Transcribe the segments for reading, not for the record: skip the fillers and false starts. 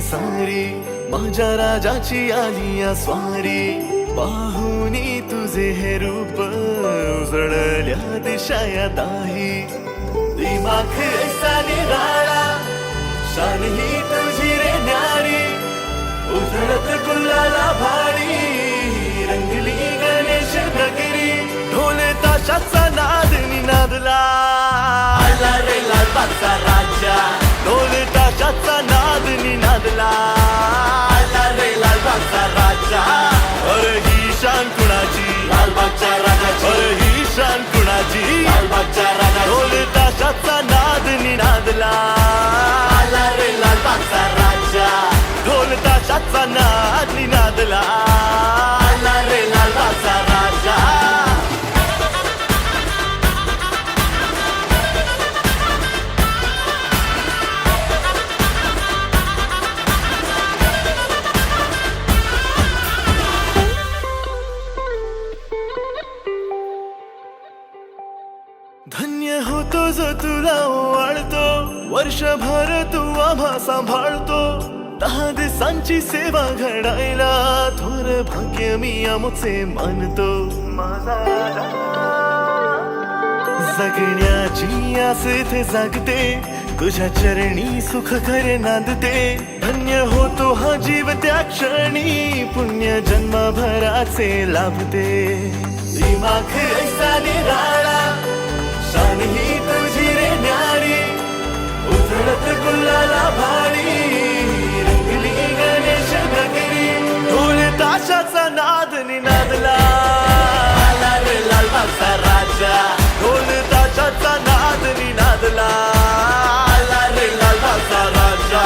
सारी माझ्या राजाची आली या स्वारी पाहुनी तुझे हे रूप उजळल्या दिशा या दाही दिमाख ऐसा निराळा शान ही तुझी रे न्यारी उधळत गुलाला भारी रंगली गणेश नगरी ढोले ताशाचा नाद निनादला आला रे लालबागचा राजा ढोले ताशाचा नाद निनादला आला रे लालबागचा राजा अरे ही शान कुणाची लालबागच्या राजाची अरे ही शान कुणाची लालबागच्या राजाची ढोले ताशाचा नाद निनादला आला रे लालबागचा राजा ढोल ताशाचा नाद निनादला आला रे लालबागचा राजा धन्य होतो जो तुला ओवाळतो वर्षभर तू आम्हा सांभाळतो 10 दिवसांची सेवा घडायला थोर भाग्य मी आमचे मानतो माझा राजा जगण्याची आस इथे जागते तुझ्या चरणी सुख खरे नांदते धन्य होतो हा जीव त्या क्षणी पुण्य जन्मभराचे लाभते दिमाग ऐसा निराळा शान ही तुझी रे न्यारी उधळत गुलाला भारी रंगली गणेश नगरी ढोल ताशाचा नाद निनादला आला रे लालबागचा राजा ढोल ताशाचा नाद निनादला आला रे लालबागचा राजा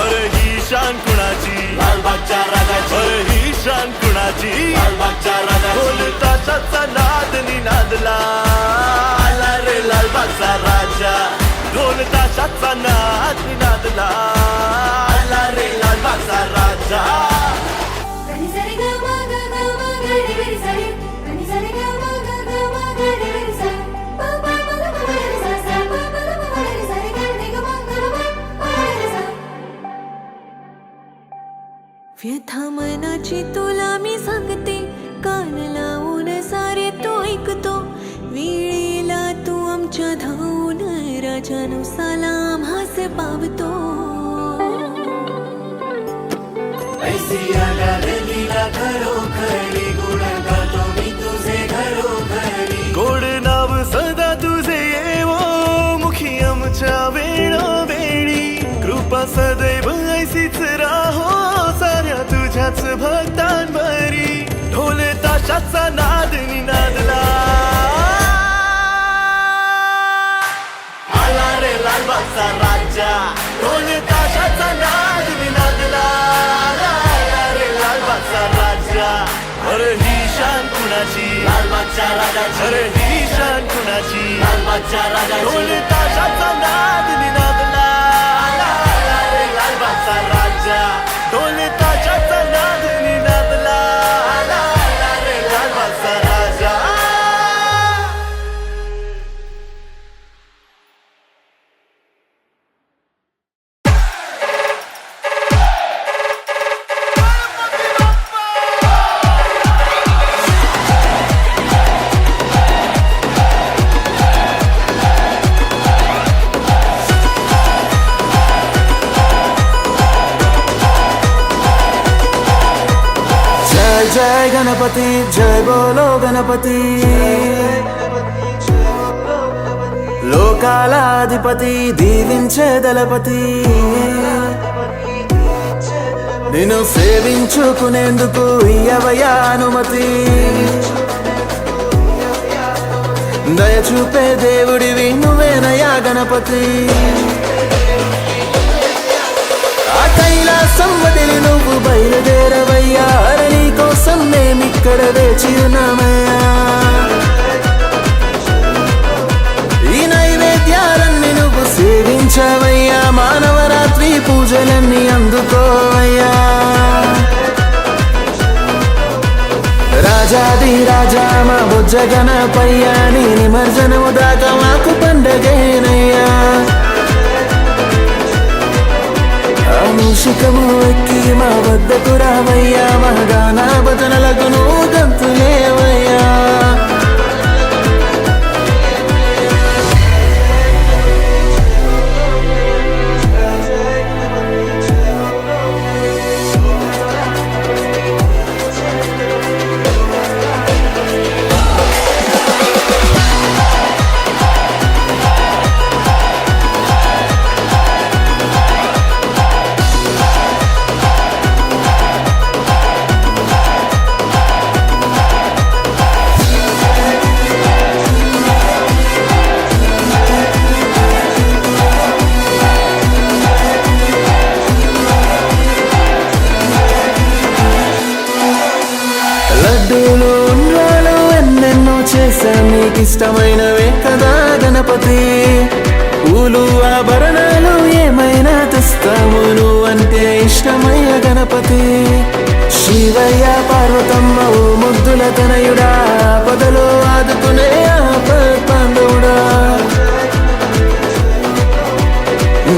अरे ही शान कुणाची लालबागच्या राजाची अरे ही शान कुणाची लालबागच्या राजाची ढोल ताशाचा नाद निनादला आला रे लालबागचा राजा ढोल ताशाचा नाद निनादला आला रे लालबागचा राजा व्यथा मनाची तुला मी सांगते कान लावून सारे तो ऐकतो वेळेला तू आमच्या धावून राजानु सलाम हास पावतो ऐसी आगरलीला घरोघरी गुण गातो मी तुझे घरोघरी गोड नाव सदा तुझे येवो मुखी आमच्या वेळोवेळी कृपा सदैव ऐसीच राहो साऱ्या तुझ्याच भक्तांवरी ढोल ताशाचा नाद निनादला आला रे लालबागचा राजा ढोल ताशाचा नाद निनादला आला रे लालबागचा राजा अरे ही शान कुणाची लालबागच्या राजाची अरे ही शान कुणाची लालबागच्या राजाची ढोल ताशाचा नाद निनादला आला रे लालबागचा राजा ढोल ताशाचा नाद निनादला आला रे लालबागचा राजा जय गणपति जय बोलो गणपति లోకాలాధిపతి దీవించే దళపతి నిన్ను సేవించుకునేందుకు ఇయ్యవయ్యా అనుమతి దయ చూపే దేవుడివి నువ్వేనయ్యా గణపతి ఆ కైలాసం వదిలి నువ్వు బయలుదేరవయ్యా నీ కోసం మేమిక్కడ వేచి ఉన్నామయ్యా ఈ నైవేద్యాలన్నీ నువ్వు సేవించవయ్యా మానవరాత్రి పూజలన్నీ అందుకోవయ్యా రాజాది రాజా మా బుజ్జ గణపయ్యా నీ నిమజ్జనము దాకా మాకు పండగేనయ్యా మూషికము ఎక్కి మా వద్దకు రావయ్యా మహగానా భజనలకు నువ్వు గంతులేవయ్యా లడ్డూలు ఉండ్రాలు ఎన్నెన్నో చేశా నీకిష్టమైనవే కదా గణపతి పూలు ఆభరణాలు ఏమైనా తెస్తాము నువ్వంటే ఇష్టమయ్య గణపతి శివయ్య పార్వతమ్మ ఓ ముద్దుల తనయుడా పదలో ఆదుకునే ఆపత్పాండవుడా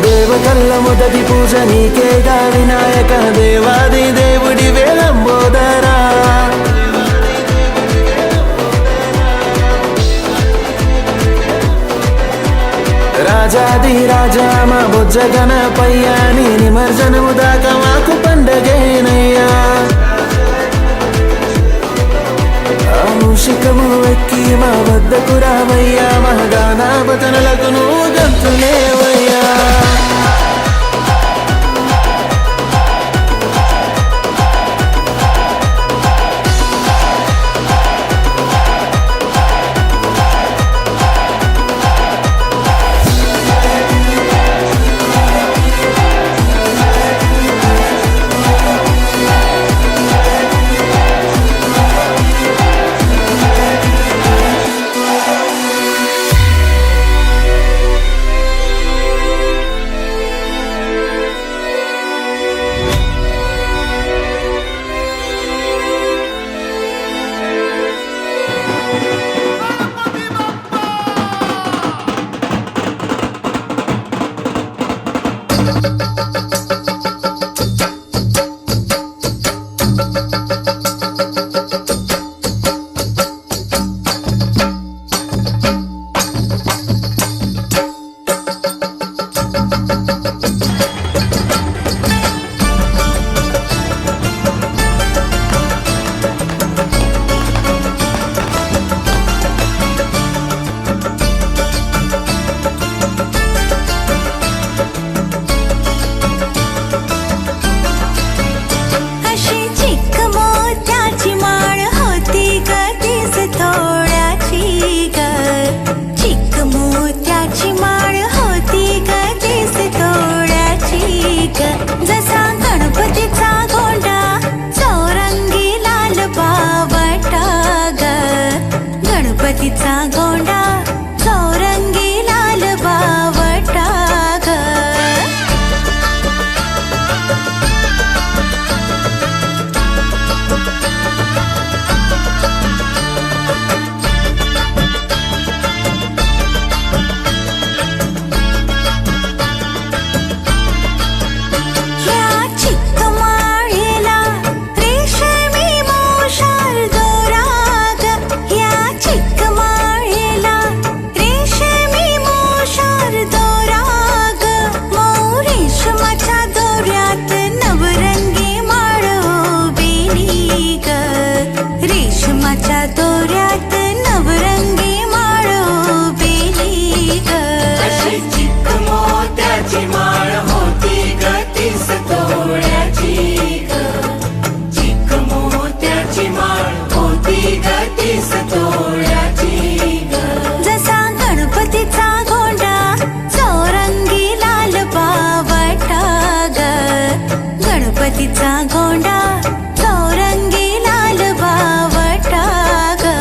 దేవతల్ల మొదటి పూజ నీకేగా వినాయక దేవాది దేవుడి వేలంబోదరా రాజాది రాజా మా బొజ్జ గణపయ్యా నీ నిమజ్జనము దాకా మాకు పండగేనయ్యా ఆ మూషికము ఎక్కి మా వద్దకు రావయ్యా మహగానా భజనలకు నువ్వు గంతులేవయ్యా गणपतीचा गोंडा चौरंगी लाल बावटा ग गणपतीचा गोंडा चौरंगी लाल बावटा ग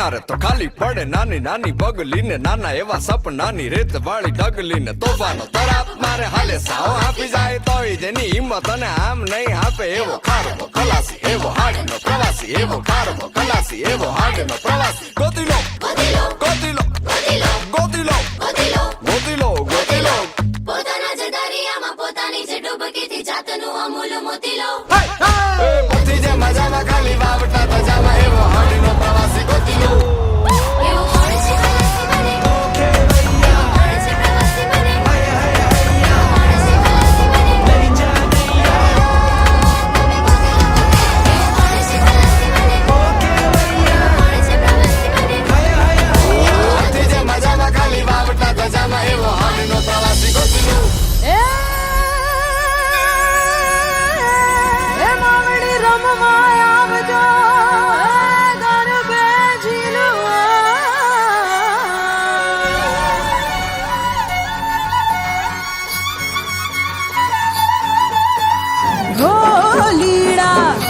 મારે તો ખાલી પડે નાની નાની બગલીને નાના એવા સપનાની રેત વાળી ડગલીને તોફાનો તરાપ મારે હાલે સાવ આપી જાય તોય જેની હિંમત અને આમ નહીં આપે એવો ખારવો ખલાસી એવો હાડનો પ્રવાસી એવો ખારવો ખલાસી એવો હાડનો પ્રવાસી ગોતી લો ગોતી લો ગોતી લો ગોતી લો ગોતી લો પોતાના જ દરિયામાં પોતાની જ ડૂબકીથી જાતનું અમૂલ મોતી લો એ પતિ જે મજામાં ખાલી વાવટા તજામાં એવો હાડનો પ્રવાસી ગોતી લો એવું કોણ છે ખલાસી બને એવું કોણ છે પ્રવાસી બને એવું કોણ છે ખલાસી બને એવું કોણ છે ખલાસી બને એવું કોણ છે પ્રવાસી બને પતિ જે મજામાં ખાલી વાવટા તજામાં એવો હાડનો પ્રવાસી ગોતી લો એ માવડી રમવા આવજો ગરબે ઝીલવા ઢોલીડા